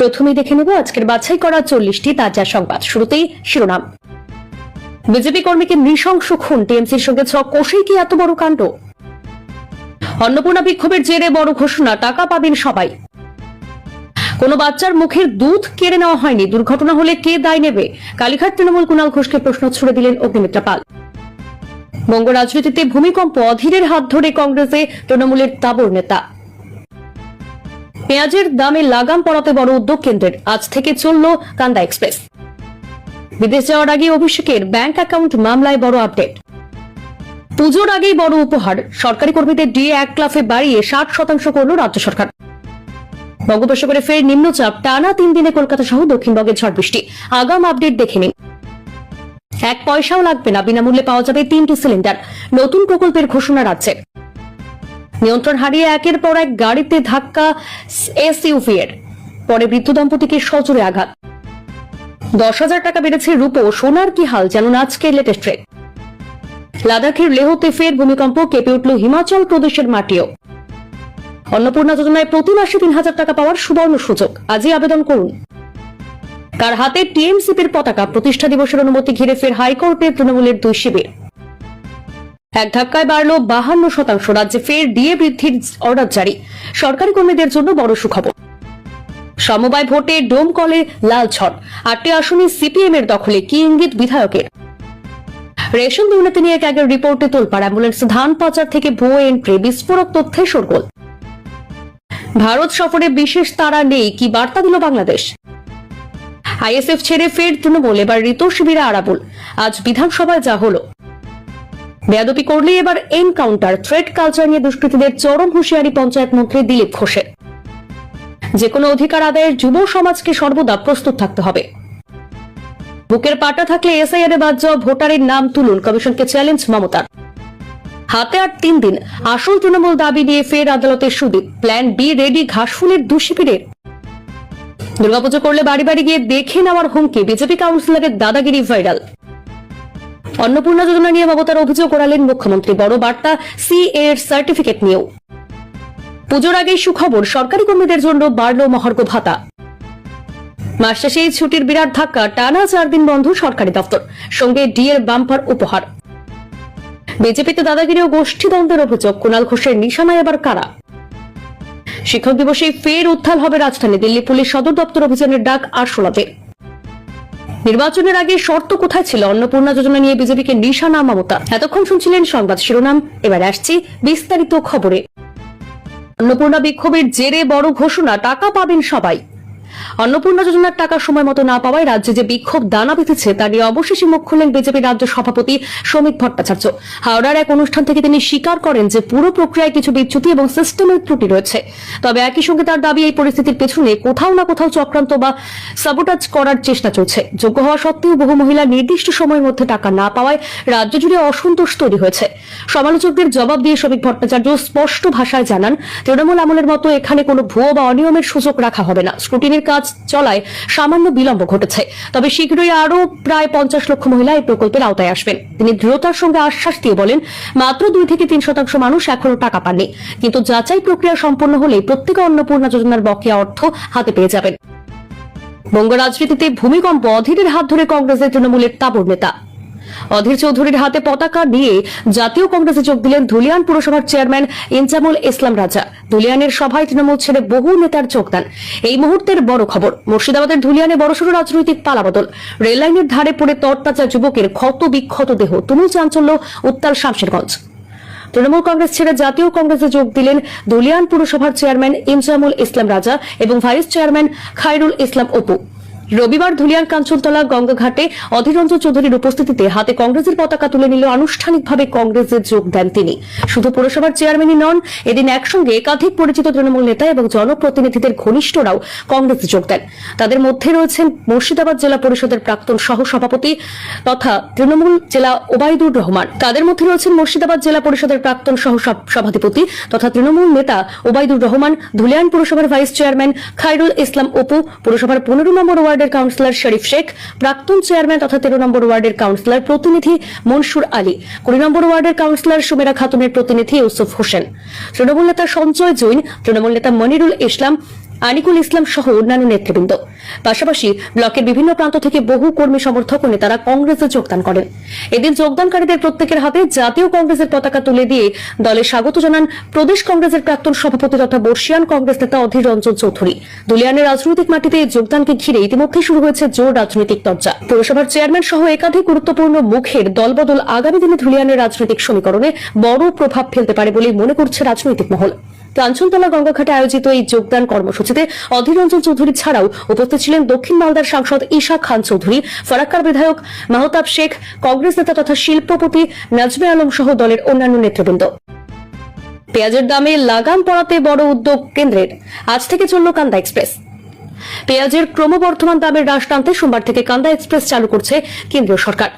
প্রথমেই দেখে নেব আজকের বাছাই করা 40টি তাজা সংবাদ। শুরুতেই শিরোনাম। বিজেপি কর্মীকে নৃশংস খুন, টিএমসির সঙ্গে ছক কষেই কি এত বড় কাণ্ড? অন্নপূর্ণা বিক্ষোভের জেরে বড় ঘোষণা, টাকা পাবেন সবাই। কোন বাচ্চার মুখের দুধ কেড়ে নেওয়া হয়নি, দুর্ঘটনা হলে কে দায় নেবে? কালীঘাট তৃণমূল কুণাল ঘোষকে প্রশ্ন ছুড়ে দিলেন অগ্নিমিত্রা পাল। বঙ্গ রাজনীতিতে ভূমিকম্প, অধীরের হাত ধরে কংগ্রেসে তৃণমূলের তাবর নেতা। পেঁয়াজের দামে লাগাম পড়াতে বড় উদ্যোগ কেন্দ্রের, আজ থেকে চলল কান্দা এক্সপ্রেস। বিদেশ যাওয়ার আগে অভিষেকের ব্যাংক অ্যাকাউন্ট মামলায় বড় আপডেট। পুজোর আগেই বড় উপহার, সরকারি কর্মীদের ডিএ 1 লাফে বাড়িয়ে 60% করল রাজ্য সরকার। বঙ্গোপসাগরে ফের নিম্নচাপ, টানা 3 দিনে কলকাতা সহ দক্ষিণবঙ্গের ঝড় বৃষ্টি। আগাম আপডেট দেখে নিন। 1 পয়সাও লাগবে না, বিনামূল্যে পাওয়া যাবে 3টি সিলিন্ডার। নতুন প্রকল্পের ঘোষণা রাজ্যের। নিয়ন্ত্রণ হারিয়ে একের পর এক গাড়িতে ধাক্কা এসইউভি এর, পরে বৃদ্ধ দম্পতিকে সজোরে আঘাত। 10,000 টাকা বেড়েছে রূপো, সোনার কি হাল জানুন আজকের লেটেস্ট ট্রেড। লাদাখের লেহতে ফের ভূমিকম্প, কেঁপে উঠল হিমাচল প্রদেশের মাটিও। অন্নপূর্ণা যোজনায় প্রতি মাসে 3,000 টাকা পাওয়ার সুবর্ণ সুযোগ, আজই আবেদন করুন। কার হাতে টিএমসিপির পতাকা, প্রতিষ্ঠা দিবসের অনুমতি ঘিরে ফের হাইকোর্টে তৃণমূলের 2 শিবির। এক ধাক্কায় বাড়ল 52%, রাজ্যে ফের ডিএ বৃদ্ধির অর্ডার জারি। সরকারি কর্মীদের জন্য বড় সুখবর। সমবায় ভোটে ডোমকলে লাল ঝড়, 8টি আসনে সিপিএম এর দখলে, কি ইঙ্গিত বিধায়কের? রেশন দুর্নীতি নিয়ে ক্যাগের রিপোর্টে তোলপাড়, অ্যাম্বুলেন্স ধান পাচার থেকে ভুয়ো এন্ট্রি, বিস্ফোরক তথ্যে শোরগোল। ভারত সফরে বিশেষ তাড়া নেই, কি বার্তা দিল বাংলাদেশ? আইএসএফ ছেড়ে ফের তৃণমূল, এবার ঋত শিবিরে আরাবুল। আজ বিধানসভায় যা হলো। বেয়াদবি করলে এবার এনকাউন্টার, থ্রেট কালচার নিয়ে দুষ্কৃতীদের চরম হুঁশিয়ারি পঞ্চায়েত মন্ত্রী দিলীপ ঘোষের। যে কোনো অধিকার আদায়ের যুব সমাজকে সর্বদা প্রস্তুত থাকতে হবে। বুকের পাটা থাকলে এসআইআর এ বাদ যাওয়া ভোটারের নাম তুলুন, কমিশনকে চ্যালেঞ্জ মমতার। হাতে আর 3 দিন, আসল তৃণমূল দাবি নিয়ে ফের আদালতে সুদীপ। প্ল্যান বি রেডি ঘাসফুলের 2 শিবিরের। দুর্গাপুজো করলে বাড়ি বাড়ি গিয়ে দেখে নেওয়ার হুমকি, বিজেপি কাউন্সিলরের দাদাগিরি ভাইরাল। অন্নপূর্ণা যোজনা নিয়ে মমতার অভিযোগ করালেন মুখ্যমন্ত্রী, বড় বার্তা সিএ এর সার্টিফিকেট নিয়েও। পুজোর আগেই সুখবর, সরকারি কর্মীদের জন্য বাড়ল মহার্ঘ ভাতা। মাস শেষে ছুটির বিরাট ধাক্কা, টানা 4 দিন বন্ধ সরকারি দপ্তর, সঙ্গে ডিএর বাম্পার উপহার। বিজেপিতে দাদাগিরি ও গোষ্ঠীদ্বন্দ্বের অভিযোগ, কুণাল ঘোষের নিশানায় এবার কারা? শিক্ষক দিবসে ফের উত্থাল হবে রাজধানী, দিল্লি পুলিশ সদর দপ্তর অভিযানের ডাক আরশোলাতে। নির্বাচনের আগে শর্ত কোথায় ছিল? অন্নপূর্ণা যোজনা নিয়ে বিজেপিকে নিশানা মমতা। এতক্ষণ শুনছিলেন সংবাদ শিরোনাম, এবার আসছি বিস্তারিত খবরে। অন্নপূর্ণা বিক্ষোভের জেরে বড় ঘোষণা, টাকা পাবেন সবাই। অন্নপূর্ণা যোজনার টাকা সময় মতো না পাওয়ায় রাজ্যে যে বিক্ষোভ দানা বেঁধেছে তা নিয়ে অবশেষে মুখ খুললেন বিজেপি রাজ্য সভাপতি শ্রমিক ভট্টাচার্য। হাওড়ার এক অনুষ্ঠান থেকে তিনি স্বীকার করেন যে পুরো প্রক্রিয়ায় কিছু বিচ্যুতি এবং সিস্টেমের ত্রুটি রয়েছে। তবে একই সঙ্গে তার দাবি, এই পরিস্থিতির পেছনে কোথাও না কোথাও চক্রান্ত বা সাবোটাজ করার চেষ্টা চলছে। যোগ্য হওয়া সত্ত্বেও বহু মহিলা নির্দিষ্ট সময়ের মধ্যে টাকা না পাওয়ায় রাজ্য জুড়ে অসন্তোষ তৈরি হয়েছে। সমালোচকদের জবাব দিয়ে শ্রমিক ভট্টাচার্য স্পষ্ট ভাষায় জানান, তৃণমূল আমলের মতো এখানে কোনো ভুয়ো বা অনিয়মের সুযোগ রাখা হবে না। স্ক্রুটিনির কাজ চলায় সামান্য বিলম্ব ঘটেছে, তবে শীঘ্রই আরো প্রায় 50 লক্ষ মহিলা এই প্রকল্পের আওতায় আসবেন। তিনি দৃঢ়তার সঙ্গে আশ্বাস দিয়ে বলেন, মাত্র 2 থেকে 3% মানুষ এখনো টাকা পাননি, কিন্তু যাচাই প্রক্রিয়া সম্পন্ন হলেই প্রত্যেকে অন্নপূর্ণা যোজনার বকেয়া অর্থ হাতে পেয়ে যাবেন। বঙ্গ রাজনীতিতে ভূমিকম্প, অধীরের হাত ধরে কংগ্রেসের তৃণমূলের তাবর নেতা। অধীর চৌধুরীর হাতে পতাকা নিয়ে জাতীয় কংগ্রেসে যোগ দিলেন ধুলিয়ান পুরসভার চেয়ারম্যান ইনজামুল ইসলাম রাজা। ধুলিয়ানের সভায় তৃণমূল ছেড়ে বহু নেতার যোগদান। এই মুহূর্তের বড় খবর, মুর্শিদাবাদের ধুলিয়ানে বড়সড় রাজনৈতিক পালাবদল। রেললাইনের ধারে পড়ে তরতাজা যুবকের ক্ষত বিক্ষত দেহ, তুমুল চাঞ্চল্য উত্তাল শামশেরগঞ্জ। তৃণমূল কংগ্রেস ছেড়ে জাতীয় কংগ্রেসে যোগ দিলেন ধুলিয়ান পুরসভার চেয়ারম্যান ইনজামুল ইসলাম রাজা এবং ভাইস চেয়ারম্যান খায়রুল ইসলাম অপু। রবিবার ধুলিয়ান কাঞ্চনতলা গঙ্গাঘাটে অধীর রঞ্জন চৌধুরীর উপস্থিতিতে হাতে কংগ্রেসের পতাকা তুলে নিল আনুষ্ঠানিকভাবে কংগ্রেসে যোগ দেন তিনি। শুধু পুরসভার চেয়ারম্যানই নন, এদিন একসঙ্গে একাধিক পরিচিত তৃণমূল নেতা এবং জনপ্রতিনিধিদের ঘনিষ্ঠরাও কংগ্রেসে যোগ দেন। তাদের মধ্যে রয়েছেন মুর্শিদাবাদ জেলা পরিষদের প্রাক্তন সহ সভাপতি তথা তৃণমূল জেলা ওবায়দুর রহমান। তাদের মধ্যে রয়েছেন মুর্শিদাবাদ জেলা পরিষদের প্রাক্তন সহ সভাধিপতি তথা তৃণমূল নেতা ওবায়দুর রহমান, ধুলিয়ান পুরসভার ভাইস চেয়ারম্যান খায়রুল ইসলাম অপু, পুরসভার 15 নম্বর ওয়ার্ডের কাউন্সিলর শরীফ শেখ, প্রাক্তন চেয়ারম্যান তথা 13 নম্বর ওয়ার্ডের কাউন্সিলর প্রতিনিধি মনসুর আলী, 20 নম্বর ওয়ার্ডের কাউন্সিলর সুমেরা খাতুনের প্রতিনিধি ইউসুফ হোসেন, তৃণমূল নেতা সঞ্জয় জৈন, তৃণমূল নেতা মনিরুল ইসলাম, আনিকুল ইসলাম সহ অন্যান্য নেতৃবৃন্দ। পাশাপাশি ব্লকের বিভিন্ন প্রান্ত থেকে বহু কর্মী সমর্থক ও নেতারা কংগ্রেসে যোগদান করেন। এদিন যোগদানকারীদের প্রত্যেকের হাতে জাতীয় কংগ্রেসের পতাকা তুলে দিয়ে দলে স্বাগত জানান প্রদেশ কংগ্রেসের প্রাক্তন সভাপতি তথা বর্ষিয়ান কংগ্রেস নেতা অধীর রঞ্জন চৌধুরী। ধুলিয়ানের রাজনৈতিক মাটিতে যোগদানকে ঘিরে ইতিমধ্যেই শুরু হয়েছে জোর রাজনৈতিক চর্চা। পৌরসভার চেয়ারম্যান সহ একাধিক গুরুত্বপূর্ণ মুখের দলবদল আগামী দিনে ধুলিয়ানের রাজনৈতিক সমীকরণে বড় প্রভাব ফেলতে পারে বলে মনে করছে রাজনৈতিক মহল। কাঞ্চনতলা গঙ্গাঘাটে আয়োজিত এই যোগদান কর্মসূচিতে অধীর রঞ্জন চৌধুরী ছাড়াও উপস্থিত ছিলেন দক্ষিণ মালদার সাংসদ ঈশা খান চৌধুরী, ফারাক্কার বিধায়ক মাহতাব শেখ, কংগ্রেস নেতা তথা শিল্পপতি নাজমে আলম সহ দলের অন্যান্য নেতৃবৃন্দ। পেঁয়াজের দামে লাগাম পড়াতে বড় উদ্যোগ কেন্দ্রের। আজ থেকে চলল কান্দা এক্সপ্রেস। পেঁয়াজের ক্রমবর্ধমান দামের হ্রাস টানতে সোমবার থেকে কান্দা এক্সপ্রেস চালু করছে কেন্দ্রীয় সরকার।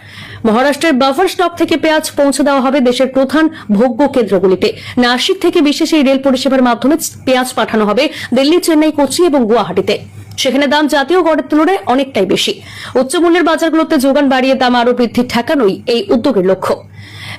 মহারাষ্ট্রের বাফার স্টক থেকে পেঁয়াজ পৌঁছে দেওয়া হবে দেশের প্রধান ভোগ্য কেন্দ্রগুলিতে। নাসিক থেকে বিশেষ এই রেল পরিষেবার মাধ্যমে পেঁয়াজ পাঠানো হবে দিল্লি, চেন্নাই, কোচি এবং গুয়াহাটিতে। সেখানে দাম জাতীয় গড়ের তুলনায় অনেকটাই বেশি। উচ্চমূল্যের বাজারগুলোতে যোগান বাড়িয়ে দাম আরও বৃদ্ধি ঠেকানোই এই উদ্যোগের লক্ষ্য।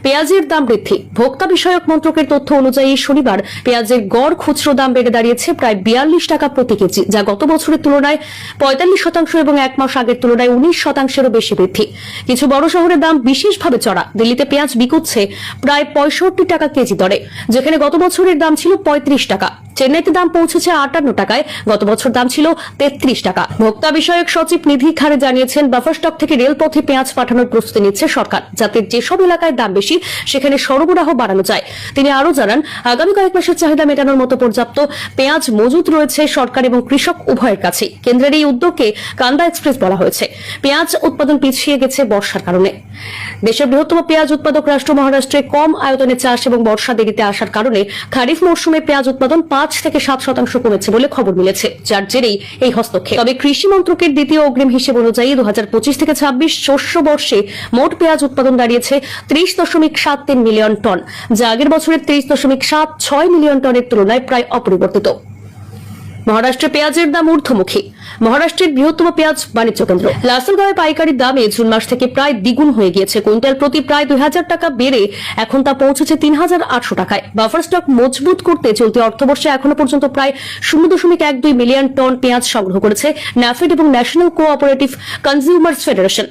পেঁয়াজের দাম বৃদ্ধি। ভোক্তা বিষয়ক মন্ত্রকের তথ্য অনুযায়ী শনিবার পেঁয়াজের গড় খুচরো দাম বেড়ে দাঁড়িয়েছে প্রায় 42 টাকা প্রতি কেজি, যা গত বছরের তুলনায় 45% এবং এক মাস আগের তুলনায় 19%-এরও বেশি বৃদ্ধি। কিছু বড় শহরের দাম বিশেষভাবে চড়া। দিল্লিতে পেঁয়াজ বিকুচ্ছে প্রায় 65 টাকা কেজি দরে, যেখানে গত বছরের দাম ছিল 35 টাকা। চেন্নাইতে দাম পৌঁছেছে 58 টাকায়, গত বছর দাম ছিল 33 টাকা। ভোক্তা বিষয়ক সচিব নিধি খারে জানিয়েছেন, বাফার স্টক থেকে রেলপথে পেঁয়াজ পাঠানোর প্রস্তুতি নিচ্ছে সরকার, যাতে যেসব এলাকায় দাম বেশি সেখানে সরবরাহ বাড়ানো যায়। তিনি আরও জানান, আগামী কয়েক মাসের চাহিদা মেটানোর মতো পর্যাপ্ত পেঁয়াজ মজুদ রয়েছে সরকার এবং কৃষক উভয়ের কাছেই। কেন্দ্রের এই উদ্যোগকে কান্দা এক্সপ্রেস বলা হয়েছে। পেঁয়াজ উৎপাদন পিছিয়ে গেছে বর্ষার কারণে। দেশের বৃহত্তম পেঁয়াজ উৎপাদক রাষ্ট্র মহারাষ্ট্রে কম আয়তনে চাষ এবং বর্ষা দেরিতে আসার কারণে খারিফ মৌসুমে পেঁয়াজ উৎপাদন 5 থেকে 7% কমেছে বলে খবর মিলেছে, যার জেরেই এই হস্তক্ষেপ। তবে কৃষি মন্ত্রকের দ্বিতীয় অগ্রিম হিসেব অনুযায়ী 2025 থেকে 26 শস্য বর্ষে মোট পেঁয়াজ উৎপাদন দাঁড়িয়েছে 30.73 মিলিয়ন টন, যা আগের বছরের 30.76 মিলিয়ন টনের তুলনায় প্রায় অপরিবর্তিত। মহারাষ্ট্রে পেঁয়াজের দাম ঊর্ধ্বমুখী। মহারাষ্ট্রের বৃহত্তম পেঁয়াজ বাণিজ্য কেন্দ্র লাসলগাঁওয়ে পাইকারি দামে জুন মাস থেকে প্রায় দ্বিগুণ হয়ে গিয়েছে। কুইন্টাল প্রতি প্রায় 2000 টাকা বেড়ে এখন তা পৌঁছেছে 3800 টাকায়। বাফার স্টক মজবুত করতে চলতি অর্থবর্ষে এখনো পর্যন্ত প্রায় 0.12 মিলিয়ন টন পেঁয়াজ সংগ্রহ করেছে ন্যাফেড এবং ন্যাশনাল কোঅপারেটিভ কনজিউমার্স ফেডারেশন।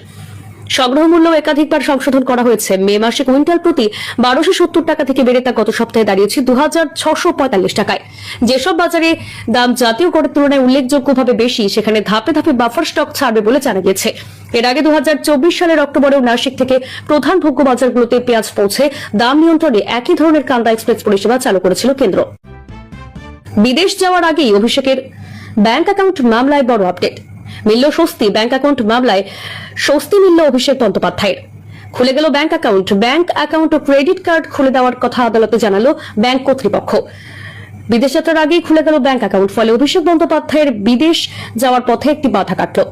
সংগ্রহ মূল্য একাধিকবার সংশোধন করা হয়েছে। মে মাসে কুইন্টাল প্রতি 1270 টাকা থেকে বেড়ে তা গত সপ্তাহে দাঁড়িয়েছে 2645 টাকায়। যেসব বাজারে দাম জাতীয় গড়ের তুলনায় উল্লেখযোগ্যভাবে বেশি, সেখানে ধাপে ধাপে বাফার স্টক ছাড়বে বলে জানা গেছে। এর আগে 2024 সালের অক্টোবরেও নাসিক থেকে প্রধান ভোগ্য বাজারগুলোতে পেঁয়াজ পৌঁছে দাম নিয়ন্ত্রণে একই ধরনের কান্দা এক্সপ্রেস পরিষেবা চালু করেছিল কেন্দ্র। বিদেশ যাওয়ার আগেই অভিষেকের ব্যাংক অ্যাকাউন্ট মামলায় বড় আপডেট। মিলল স্বস্তি। ব্যাংক অ্যাকাউন্ট মামলায় স্বস্তি মিলল অভিষেক বন্দ্যোপাধ্যায়ের। খুলে গেল ব্যাংক অ্যাকাউন্ট। ব্যাংক অ্যাকাউন্ট ও ক্রেডিট কার্ড খুলে দেওয়ার কথা আদালতে জানালো ব্যাংক কর্তৃপক্ষ। বিদেশ যাত্রার আগেই খুলে গেল ব্যাংক অ্যাকাউন্ট, ফলে অভিষেক বন্দ্যোপাধ্যায়ের বিদেশ যাওয়ার পথে একটি বাধা কাটল।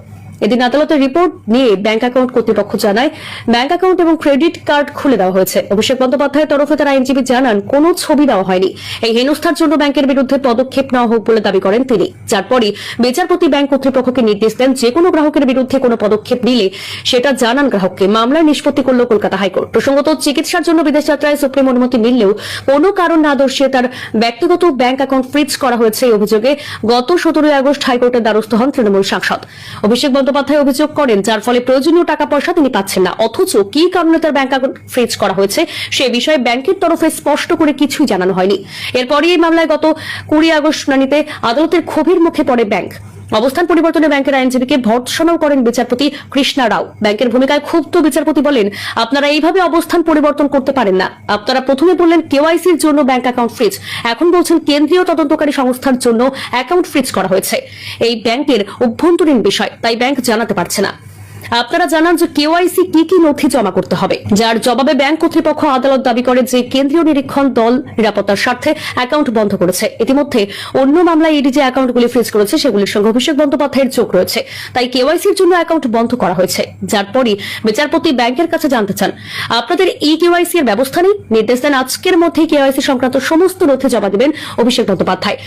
এদিন আদালতের রিপোর্ট নিয়ে ব্যাংক অ্যাকাউন্ট কর্তৃপক্ষ জানায়, ব্যাংক অ্যাকাউন্ট এবং ক্রেডিট কার্ড খুলে দেওয়া হয়েছে। অভিষেক বন্দ্যোপাধ্যায়ের তরফে তার আইনজীবী জানান, কোনো ছবি দেওয়া হয়নি। এই হেনস্থার জন্য ব্যাংকের বিরুদ্ধে পদক্ষেপ নেওয়া হোক বলে দাবি করেন তিনি, যার পরই বিচারপতি ব্যাংক কর্তৃপক্ষকে নির্দেশ দেন, যে কোনো গ্রাহকের বিরুদ্ধে কোনো পদক্ষেপ নিলে সেটা জানান গ্রাহককে। মামলার নিষ্পত্তি করল কলকাতা হাইকোর্ট। প্রসঙ্গত, চিকিৎসার জন্য বিদেশ যাত্রায় সুপ্রিম অনুমতি মিললেও কোনো কারণ না দর্শিয়ে তার ব্যক্তিগত ব্যাংক অ্যাকাউন্ট ফ্রিজ করা হয়েছে। এই অভিযোগে গত 17 আগস্ট হাইকোর্টের দ্বারস্থ হন তৃণমূল সাংসদ। অভিষেক বন্দ্যোপাধ্যায় অভিযোগ করেন, যার ফলে প্রয়োজনীয় টাকা পয়সা তিনি পাচ্ছেন না, অথচ কি কারণে তার ব্যাংক অ্যাকাউন্ট ফ্রিজ করা হয়েছে সে বিষয়ে ব্যাংকের তরফে স্পষ্ট করে কিছুই জানানো হয়নি। এরপরই এই মামলায় গত 20 আগস্ট শুনানিতে আদালতের ক্ষোভের মুখে পড়ে ব্যাংক। অবস্থান পরিবর্তনে ব্যাংকের আইনজীবীকে ভর্ৎসনাও করেন বিচারপতি কৃষ্ণা রাও। ব্যাংকের ভূমিকায় ক্ষুব্ধ বিচারপতি বলেন, আপনারা এইভাবে অবস্থান পরিবর্তন করতে পারেন না। আপনারা প্রথমে বললেন কেওয়াইসির জন্য ব্যাংক অ্যাকাউন্ট ফ্রিজ, এখন বলছেন কেন্দ্রীয় তদন্তকারী সংস্থার জন্য অ্যাকাউন্ট ফ্রিজ করা হয়েছে। এই ব্যাংকের অভ্যন্তরীণ বিষয়, তাই ব্যাংক জানাতে পারছে না। আপনারা জানান যে কেওয়াইসি কি কি নথি জমা করতে হবে, যার জবাবে ব্যাংক কর্তৃপক্ষ আদালত দাবি করে যে কেন্দ্রীয় নিরীক্ষণ দল নিরাপত্তার স্বার্থে অ্যাকাউন্ট বন্ধ করেছে। ইতিমধ্যে অন্য মামলায় ইডি যে অ্যাকাউন্টগুলি ফ্রিজ করেছে সেগুলির সঙ্গে অভিষেক বন্দ্যোপাধ্যায়ের যোগ রয়েছে, তাই কেওয়াইসির জন্য অ্যাকাউন্ট বন্ধ করা হয়েছে। যার পরই বিচারপতি ব্যাংকের কাছে জানতে চান, আপনাদের ই কেওয়াইসি এর ব্যবস্থা নেই? নির্দেশ দেন আজকের মধ্যেই কেওয়াইসি সংক্রান্ত সমস্ত নথি জমা দেবেন অভিষেক বন্দ্যোপাধ্যায়,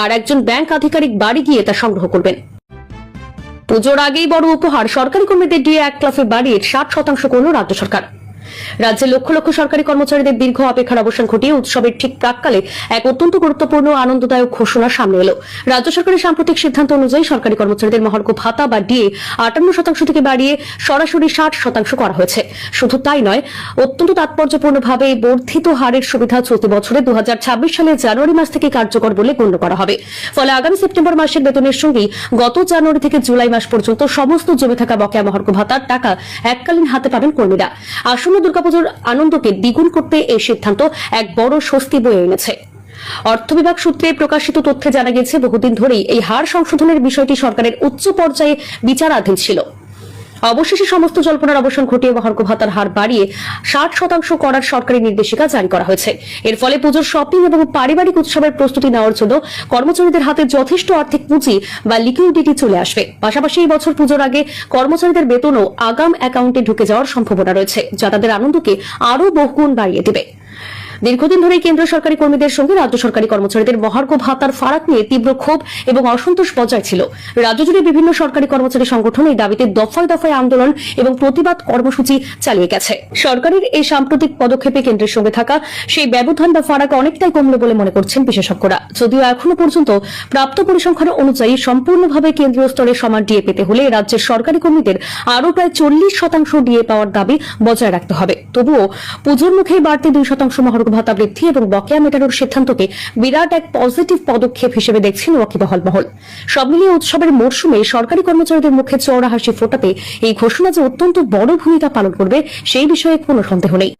আর একজন ব্যাংক আধিকারিক বাড়ি গিয়ে তা সংগ্রহ করবেন। পুজোর আগেই বড় উপহার। সরকারি কর্মীদের ডিএ 1 লাফে বাড়িয়ে 60% করল রাজ্য সরকার। রাজ্যের লক্ষ লক্ষ সরকারি কর্মচারীদের দীর্ঘ অপেক্ষার অবসান ঘটিয়ে উৎসবের ঠিক প্রাককালে এক অত্যন্ত গুরুত্বপূর্ণ ও আনন্দদায়ক ঘোষণা সামনে এলো। রাজ্য সরকারের সাম্প্রতিক সিদ্ধান্ত অনুযায়ী সরকারি কর্মচারীদের মহার্ঘ ভাতা বা ডিএ 58% থেকে বাড়িয়ে সরাসরি 60% করা হয়েছে। শুধু তাই নয়, অত্যন্ত তাৎপর্যপূর্ণভাবে এই বর্ধিত হারের সুবিধা চলতি বছরে 2026 সালের জানুয়ারি মাস থেকে কার্যকর বলে গণ্য করা হবে। ফলে আগামী সেপ্টেম্বর মাসের বেতনের সঙ্গেই গত জানুয়ারি থেকে জুলাই মাস পর্যন্ত সমস্ত জমে থাকা বকেয়া মহার্ঘ ভাতার টাকা এককালীন হাতে পাবেন কর্মীরা। আসন্ন দুর্গাপুজোর আনন্দকে দ্বিগুণ করতে এই সিদ্ধান্ত এক বড় স্বস্তি বয়ে এনেছে। অর্থ বিভাগ সূত্রে প্রকাশিত তথ্যে জানা গেছে, বহুদিন ধরেই এই হার সংশোধনের বিষয়টি সরকারের উচ্চ পর্যায়ে বিচারাধীন ছিল। অবশেষে সমস্ত জল্পনার অবসান ঘটিয়ে মহার্ঘ ভাতার হার বাড়িয়ে 60% করার সরকারি নির্দেশিকা জারি করা হয়েছে। এর ফলে পুজোর শপিং এবং পারিবারিক উৎসবের প্রস্তুতি নেওয়ার জন্য কর্মচারীদের হাতে যথেষ্ট আর্থিক পুঁজি বা লিকুইডিটি চলে আসবে। পাশাপাশি এই বছর পুজোর আগে কর্মচারীদের বেতনও আগাম অ্যাকাউন্টে ঢুকে যাওয়ার সম্ভাবনা রয়েছে, যা তাদের আনন্দকে আরও বহুগুণ বাড়িয়ে দেবে। দীর্ঘদিন ধরে কেন্দ্র সরকারি কর্মীদের সঙ্গে রাজ্য সরকারি কর্মচারীদের মহার্ঘ ভাতার ফারাক নিয়ে তীব্র ক্ষোভ এবং অসন্তোষ বজায় ছিল। রাজ্য জুড়ে বিভিন্ন সরকারি কর্মচারী সংগঠন এই দাবিতে দফায় দফায় আন্দোলন এবং প্রতিবাদ কর্মসূচি চালিয়ে গেছে। সরকারের এই সাম্প্রতিক পদক্ষেপে কেন্দ্রের সঙ্গে থাকা সেই ব্যবধান বা ফারাক অনেকটাই কমল বলে মনে করছেন বিশেষজ্ঞরা। যদিও এখনো পর্যন্ত প্রাপ্ত পরিসংখ্যান অনুযায়ী সম্পূর্ণভাবে কেন্দ্রীয় স্তরে সমান ডিএ পেতে হলে রাজ্যের সরকারি কর্মীদের আরও প্রায় 40% ডিএ পাওয়ার দাবি বজায় রাখতে হবে। তবুও পুজোর মুখে বাড়তি 2% মহার্ঘ ভাতা বৃদ্ধি এবং বকেয়া মেটানোর সিদ্ধান্তকে বিরাট এক পজিটিভ পদক্ষেপ হিসেবে দেখছেন ওয়াকিবহাল মহল। সব মিলিয়ে উৎসবের মরশুমে সরকারি কর্মচারীদের মুখে চওড়া হাসি ফোটাতে এই ঘোষণা যে অত্যন্ত বড় ভূমিকা পালন করবে সেই বিষয়ে কোনো সন্দেহ নেই।